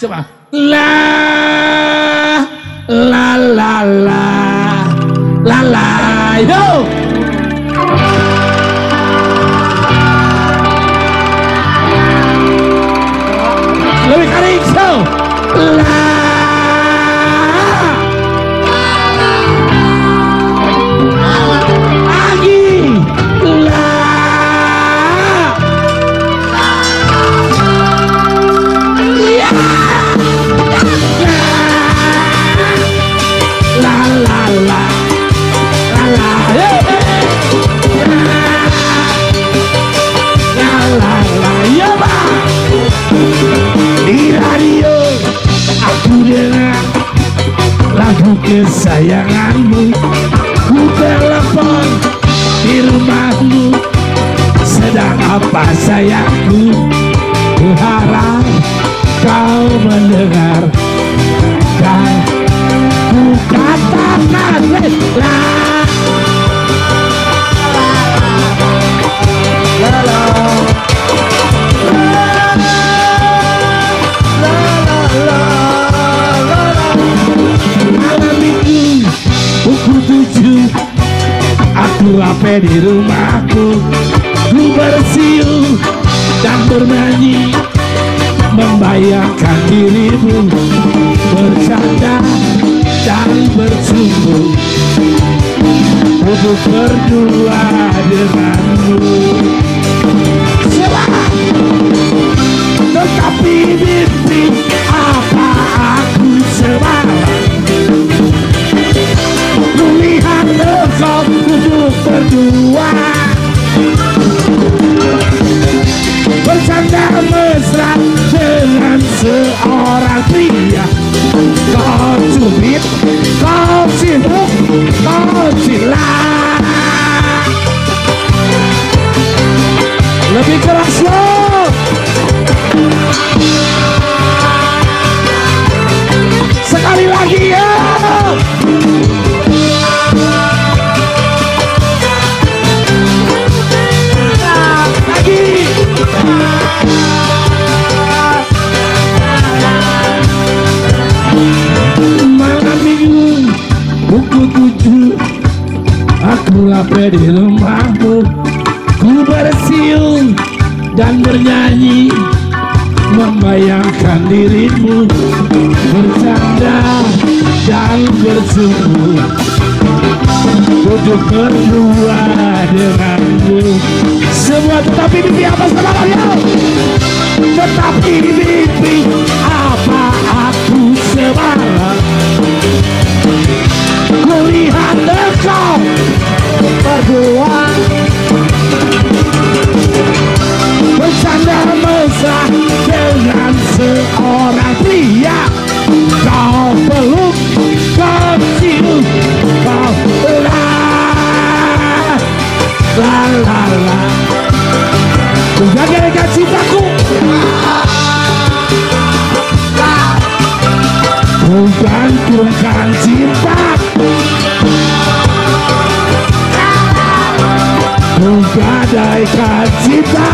Coba. La la la la la la yo. Lebih kering so. La lagu kesayanganmu, ku telepon di rumahmu, sedang apa sayangku, ku harap kau mendengar, dan ku katakan pukul 7 aku rapi di rumahku, ku bersiul dan bernyanyi, membayangkan dirimu bercanda dan bersungguh untuk berdua denganmu. Tetapi mimpi apa aku semalam, kulihat engkau duduk berdua, bercanda mesra dengan seorang pria. Kau cubit, kau sibuk, kau silat. Lebih keras loh. Sekali lagi ya. Malam minggu pukul 7 aku rapi di rumahmu, ku bersiul dan bernyanyi, membayangkan dirimu bercanda dan bersungguh duduk berdua denganmu. Semua tetapi mimpi apa semalam ya? Tetapi mimpi apa aku semalam, kulihat engkau berdua, bercanda mesra dengan seorang pria. Kau peluk, kau cium, kau la la la la. Ku jaga cintaku, ku gantungkan cinta, ku gadaikan cinta.